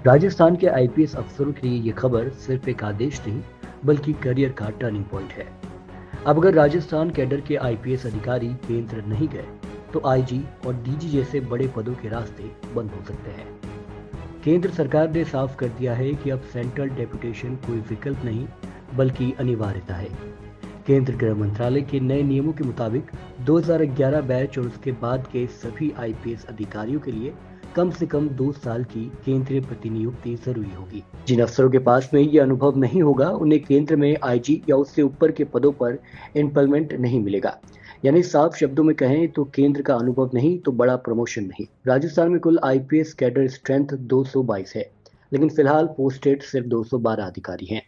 राजस्थान के आईपीएस अफसरों के लिए ये खबर सिर्फ एक आदेश नहीं, बल्कि करियर का टर्निंग पॉइंट है। अब अगर राजस्थान कैडर के आईपीएस अधिकारी केंद्र नहीं गए, तो आईजी और डीजी जैसे बड़े पदों के रास्ते बंद हो सकते हैं। केंद्र सरकार ने साफ कर दिया है कि अब सेंट्रल डेपुटेशन कोई विकल्प नहीं, बल्कि अनिवार्यता है। केंद्र गृह मंत्रालय के नए नियमों के मुताबिक 2011 बैच और उसके बाद के सभी आईपीएस अधिकारियों के लिए कम से कम 2 साल की केंद्रीय प्रतिनियुक्ति जरूरी होगी। जिन अफसरों के पास में ये अनुभव नहीं होगा, उन्हें केंद्र में आईजी या उससे ऊपर के पदों पर एम्प्लॉयमेंट नहीं मिलेगा। यानी साफ शब्दों में कहें तो केंद्र का अनुभव नहीं तो बड़ा प्रमोशन नहीं। राजस्थान में कुल आईपीएस कैडर स्ट्रेंथ 222 है, लेकिन फिलहाल पोस्टेड सिर्फ 212 अधिकारी हैं।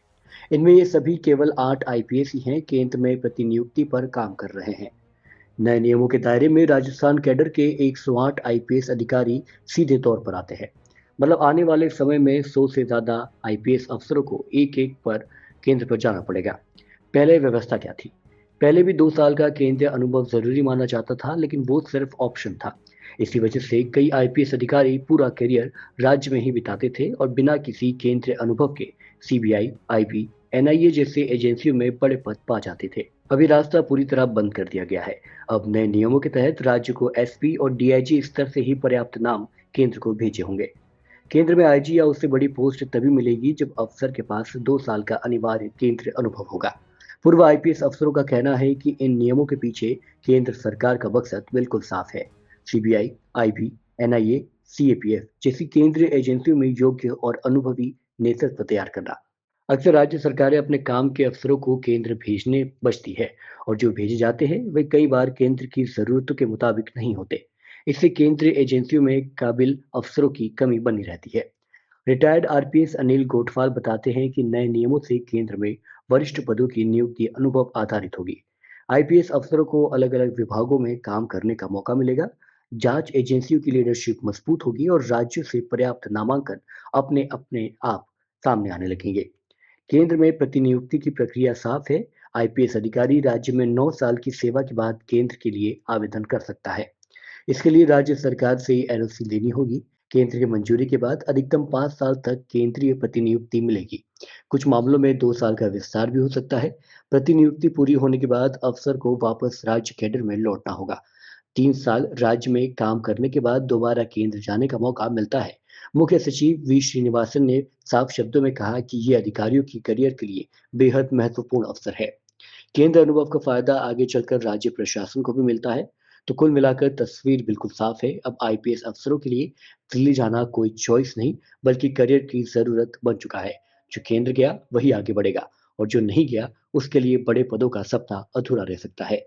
इनमें ये सभी केवल 8 आईपीएस ही हैं केंद्र में प्रतिनियुक्ति पर काम कर रहे हैं। नए नियमों के दायरे में राजस्थान कैडर के 108 आईपीएस अधिकारी सीधे तौर पर आते हैं। मतलब आने वाले समय में 100 से ज्यादा आईपीएस अफसरों को एक एक पर केंद्र पर जाना पड़ेगा। पहले व्यवस्था क्या थी? पहले भी 2 साल का केंद्रीय अनुभव जरूरी माना जाता था, लेकिन वो सिर्फ ऑप्शन था। इसी वजह से कई आईपीएस अधिकारी पूरा करियर राज्य में ही बिताते थे और बिना किसी केंद्रीय अनुभव के सीबीआई, आईबी, एनआईए जैसे एजेंसियों में बड़े पद पा जाते थे। अभी रास्ता पूरी तरह बंद कर दिया गया है। अब नए नियमों के तहत राज्य को एसपी और डीआईजी स्तर से ही पर्याप्त नाम केंद्र को भेजे होंगे। केंद्र में आईजी या उससे बड़ी पोस्ट तभी मिलेगी जब अफसर के पास 2 साल का अनिवार्य केंद्रीय अनुभव होगा। पूर्व आईपीएस अफसरों का कहना है कि इन नियमों के पीछे केंद्र सरकार का मकसद बिल्कुल साफ है। सीबीआई, आईबी, एनआईए, सीएपीएफ जैसी केंद्रीय एजेंसियों में योग्य और अनुभवी नेतृत्व तैयार करना। अक्सर राज्य सरकारें अपने काम के अफसरों को केंद्र भेजने बचती है, और जो भेजे जाते हैं वे कई बार केंद्र की जरूरतों के मुताबिक नहीं होते। इससे केंद्रीय एजेंसियों में काबिल अफसरों की कमी बनी रहती है। रिटायर्ड आरपीएस अनिल गोठवाल बताते हैं कि नए नियमों से केंद्र में वरिष्ठ पदों की नियुक्ति अनुभव आधारित होगी। आईपीएस अफसरों को अलग अलग विभागों में काम करने का मौका मिलेगा। जांच एजेंसियों की लीडरशिप मजबूत होगी और राज्यों से पर्याप्त नामांकन अपने अपने आप सामने आने लगेंगे। केंद्र में प्रतिनियुक्ति की प्रक्रिया साफ है। आईपीएस अधिकारी राज्य में 9 साल की सेवा के बाद केंद्र के लिए आवेदन कर सकता है। इसके लिए राज्य सरकार से एनओसी लेनी होगी। केंद्र की मंजूरी के बाद अधिकतम 5 साल तक केंद्रीय प्रतिनियुक्ति मिलेगी। कुछ मामलों में 2 साल का विस्तार भी हो सकता है। प्रतिनियुक्ति पूरी होने के बाद अफसर को वापस राज्य कैडर में लौटना होगा। 3 साल राज्य में काम करने के बाद दोबारा केंद्र जाने का मौका मिलता है। मुख्य सचिव वी श्रीनिवासन ने साफ शब्दों में कहा कि ये अधिकारियों की करियर के लिए बेहद महत्वपूर्ण अवसर है। केंद्र अनुभव का फायदा आगे चलकर राज्य प्रशासन को भी मिलता है। तो कुल मिलाकर तस्वीर बिल्कुल साफ है। अब आईपीएस अफसरों के लिए दिल्ली जाना कोई चॉइस नहीं, बल्कि करियर की जरूरत बन चुका है। जो केंद्र गया वही आगे बढ़ेगा, और जो नहीं गया उसके लिए बड़े पदों का सपना अधूरा रह सकता है।